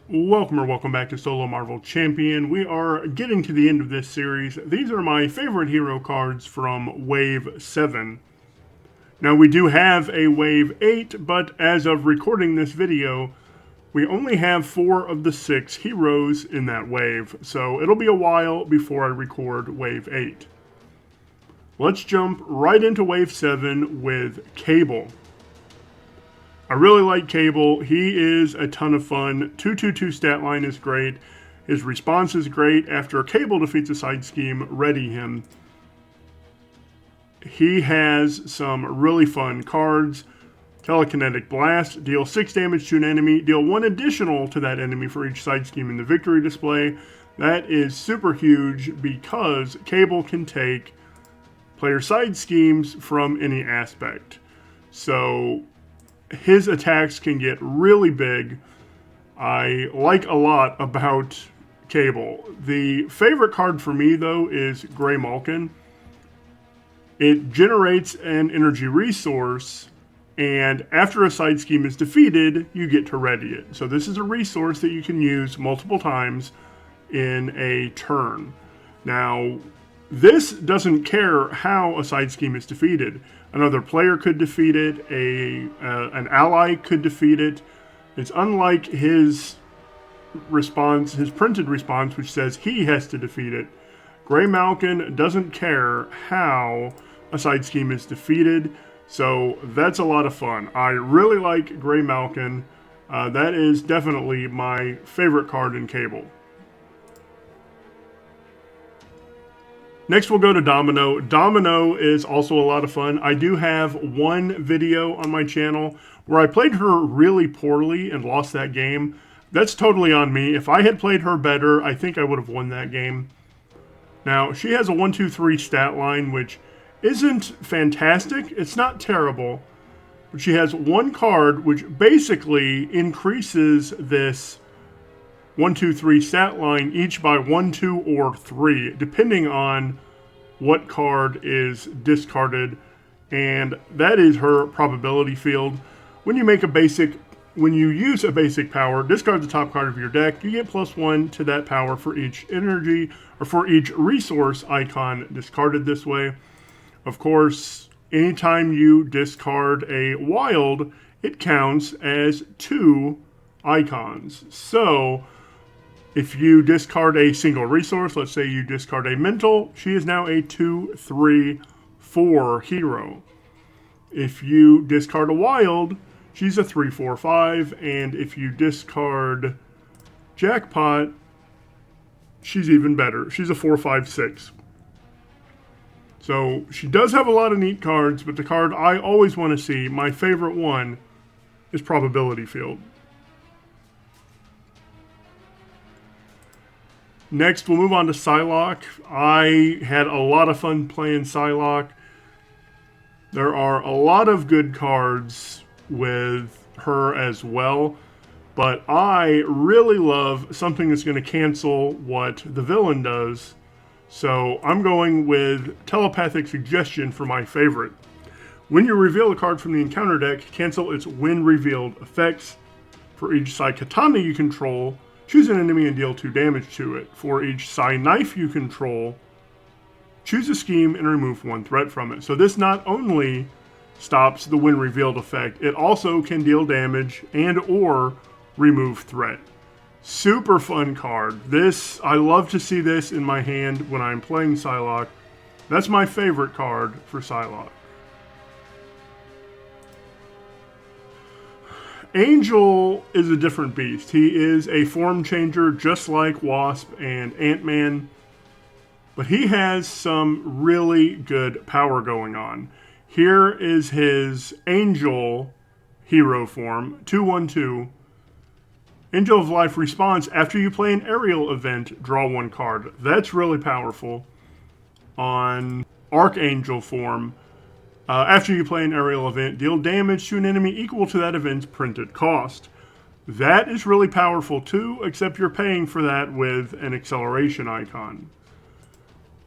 Welcome back to Solo Marvel Champion. We are getting to the end of this series. These are my favorite hero cards from Wave 7. Now we do have a Wave 8, but as of recording this video, we only have 4 of the 6 heroes in that wave, so it'll be a while before I record Wave 8. Let's jump right into Wave 7 with Cable. I really like Cable. He is a ton of fun. 222 stat line is great. His response is great. After Cable defeats a side scheme, ready him. He has some really fun cards. Telekinetic Blast. Deal 6 damage to an enemy. Deal 1 additional to that enemy for each side scheme in the victory display. That is super huge because Cable can take player side schemes from any aspect. So his attacks can get really big. I like a lot about Cable. The favorite card for me, though, is Graymalkin. It generates an energy resource, and after a side scheme is defeated, you get to ready it. So this is a resource that you can use multiple times in a turn. Now, this doesn't care how a side scheme is defeated. Another player could defeat it, an ally could defeat it. It's unlike his response, his printed response, which says he has to defeat it. Graymalkin doesn't care how a side scheme is defeated, so that's a lot of fun. I really like Graymalkin. That is definitely my favorite card in Cable. Next, we'll go to Domino. Domino is also a lot of fun. I do have one video on my channel where I played her really poorly and lost that game. That's totally on me. If I had played her better, I think I would have won that game. Now, she has a 1-2-3 stat line, which isn't fantastic. It's not terrible. But she has one card which basically increases this 1-2-3 stat line each by 1, 2, or 3, depending on what card is discarded, and that is her probability field. When you use a basic power, discard the top card of your deck, you get +1 to that power for each energy or for each resource icon discarded this way. Of course, anytime you discard a wild, it counts as 2 icons. So if you discard a single resource, let's say you discard a mental, she is now a 2, 3, 4 hero. If you discard a wild, she's a 3, 4, 5, and if you discard Jackpot, she's even better. She's a 4, 5, 6. So she does have a lot of neat cards, but the card I always want to see, my favorite one, is Probability Field. Next, we'll move on to Psylocke. I had a lot of fun playing Psylocke. There are a lot of good cards with her as well, but I really love something that's going to cancel what the villain does. So I'm going with Telepathic Suggestion for my favorite. When you reveal a card from the encounter deck, cancel its when revealed effects. For each Psy Katana you control, choose an enemy and deal 2 damage to it. For each Psy Knife you control, choose a scheme and remove 1 threat from it. So this not only stops the when revealed effect, it also can deal damage and or remove threat. Super fun card. I love to see this in my hand when I'm playing Psylocke. That's my favorite card for Psylocke. Angel is a different beast. He is a form changer just like Wasp and Ant-Man, but he has some really good power going on. Here is his Angel hero form, 2/1/2. Angel of Life responds after you play an aerial event, draw 1 card. That's really powerful. On Archangel form, after you play an aerial event, deal damage to an enemy equal to that event's printed cost. That is really powerful too, except you're paying for that with an acceleration icon.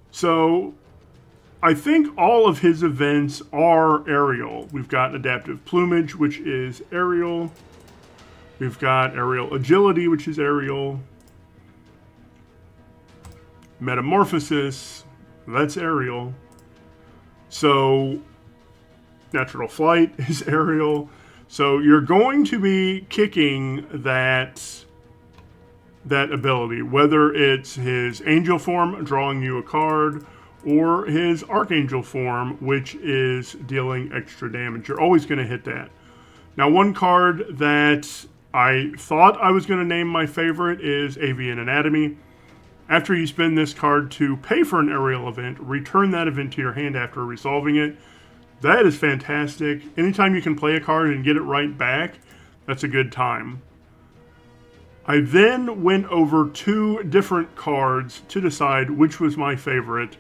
So I think all of his events are aerial. We've got Adaptive Plumage, which is aerial. We've got aerial agility, which is aerial. Metamorphosis, that's aerial. So natural flight is aerial. So you're going to be kicking that ability, whether it's his angel form drawing you a card or his archangel form, which is dealing extra damage. You're always going to hit that. Now, one card that I thought I was going to name my favorite is Avian Anatomy. After you spend this card to pay for an aerial event, return that event to your hand after resolving it. That is fantastic. Anytime you can play a card and get it right back, that's a good time. I then went over 2 different cards to decide which was my favorite.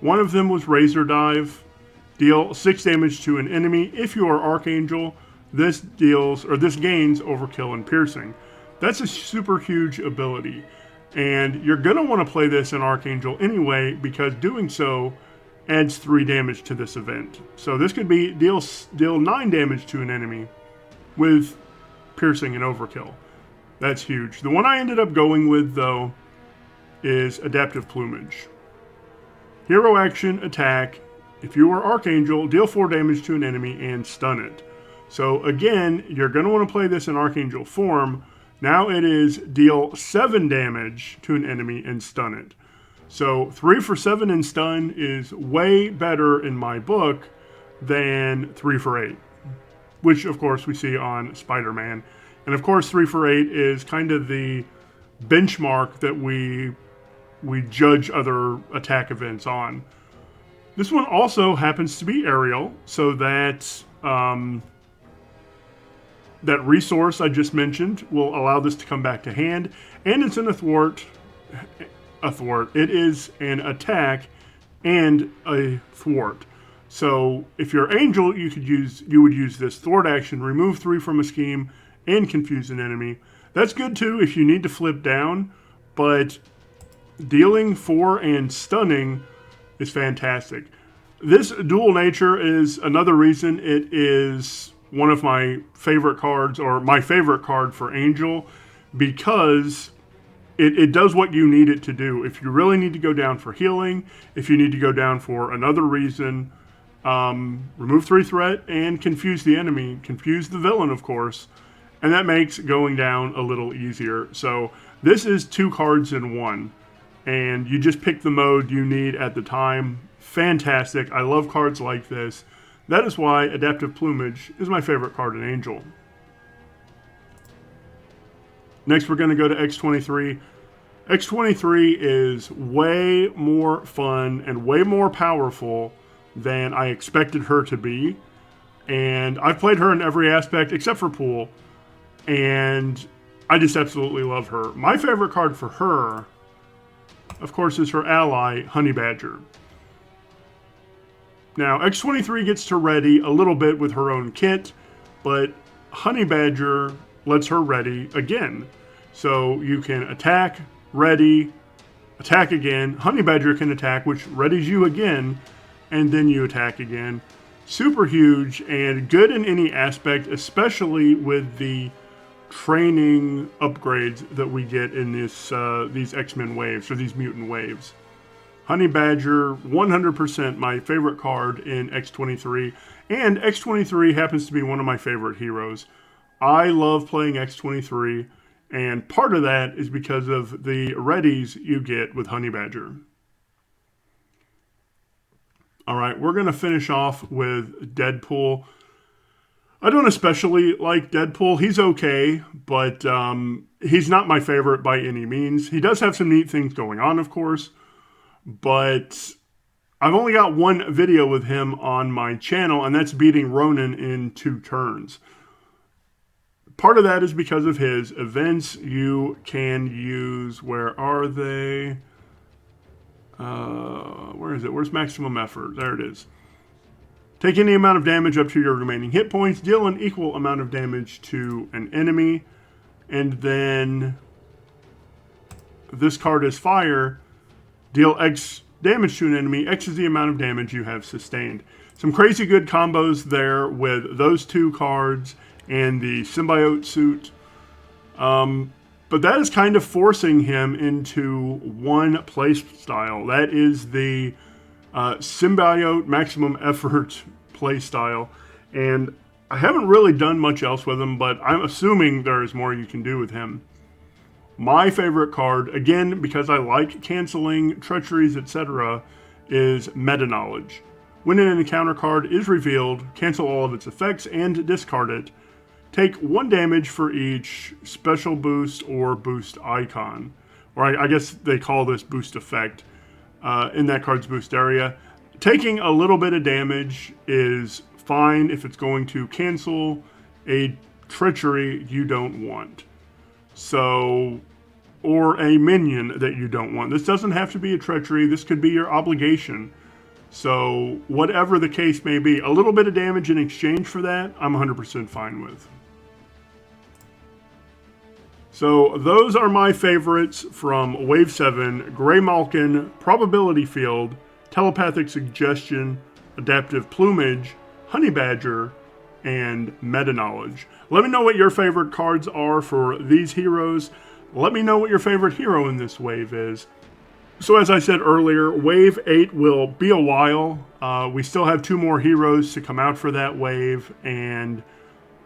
One of them was Razor Dive. Deal 6 damage to an enemy. If you are Archangel, this gains Overkill and Piercing. That's a super huge ability. And you're going to want to play this in Archangel anyway, because doing so adds 3 damage to this event. So this could be deal 9 damage to an enemy with Piercing and Overkill. That's huge. The one I ended up going with, though, is Adaptive Plumage. Hero action, attack. If you are Archangel, deal 4 damage to an enemy and stun it. So again, you're going to want to play this in Archangel form. Now it is deal 7 damage to an enemy and stun it. So 3 for 7 in stun is way better in my book than 3 for 8, which of course we see on Spider-Man. And of course 3 for 8 is kind of the benchmark that we judge other attack events on. This one also happens to be aerial, so that that resource I just mentioned will allow this to come back to hand, and it's a thwart. It is an attack and a thwart. So if you're Angel, you would use this thwart action, remove 3 from a scheme, and confuse an enemy. That's good too if you need to flip down, but dealing 4 and stunning is fantastic. This dual nature is another reason it is one of my favorite cards, or my favorite card for Angel, because it does what you need it to do. If you really need to go down for healing, if you need to go down for another reason, remove 3 threat and confuse the enemy, confuse the villain, of course, and that makes going down a little easier. So this is 2 cards in 1, and you just pick the mode you need at the time. Fantastic. I love cards like this. That is why Adaptive Plumage is my favorite card in Angel. Next, we're going to go to X-23. X-23 is way more fun and way more powerful than I expected her to be. And I've played her in every aspect except for pool. And I just absolutely love her. My favorite card for her, of course, is her ally, Honey Badger. Now, X-23 gets to ready a little bit with her own kit, but Honey Badger lets her ready again. So you can attack, ready, attack again. Honey Badger can attack, which readies you again, and then you attack again. Super huge and good in any aspect, especially with the training upgrades that we get in these X-Men waves, or these mutant waves. Honey Badger, 100% my favorite card in X-23, and X-23 happens to be one of my favorite heroes. I love playing X-23, and part of that is because of the readies you get with Honey Badger. Alright, we're going to finish off with Deadpool. I don't especially like Deadpool. He's okay, but he's not my favorite by any means. He does have some neat things going on, of course, but I've only got 1 video with him on my channel, and that's beating Ronan in 2 turns. Part of that is because of his events. You can use, where are they? Where is it? Where's maximum effort? There it is. Take any amount of damage up to your remaining hit points. Deal an equal amount of damage to an enemy. And then this card is fire. Deal X damage to an enemy. X is the amount of damage you have sustained. Some crazy good combos there with those 2 cards and the symbiote suit. But that is kind of forcing him into one play style. That is the Symbiote Maximum Effort play style. And I haven't really done much else with him, but I'm assuming there is more you can do with him. My favorite card, again, because I like canceling treacheries, etc., is Meta Knowledge. When an encounter card is revealed, cancel all of its effects and discard it. Take 1 damage for each special boost or boost icon. Or I guess they call this boost effect in that card's boost area. Taking a little bit of damage is fine if it's going to cancel a treachery you don't want. So, or a minion that you don't want. This doesn't have to be a treachery. This could be your obligation. So, whatever the case may be, a little bit of damage in exchange for that, I'm 100% fine with. So, those are my favorites from Wave 7, Graymalkin, Probability Field, Telepathic Suggestion, Adaptive Plumage, Honey Badger, and Meta Knowledge. Let me know what your favorite cards are for these heroes. Let me know what your favorite hero in this wave is. So as I said earlier, Wave 8 will be a while. We still have 2 more heroes to come out for that wave, and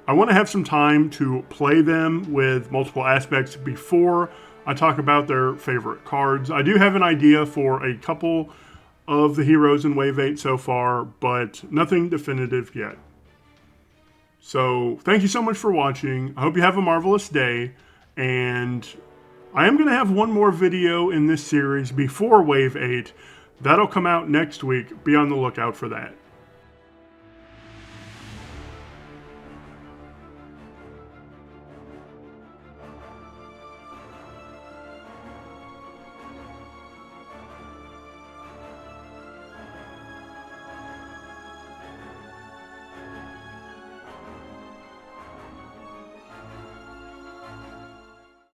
I want to have some time to play them with multiple aspects before I talk about their favorite cards. I do have an idea for a couple of the heroes in Wave 8 so far, but nothing definitive yet. So thank you so much for watching. I hope you have a marvelous day, and I am going to have one more video in this series before Wave 8. That'll come out next week. Be on the lookout for that.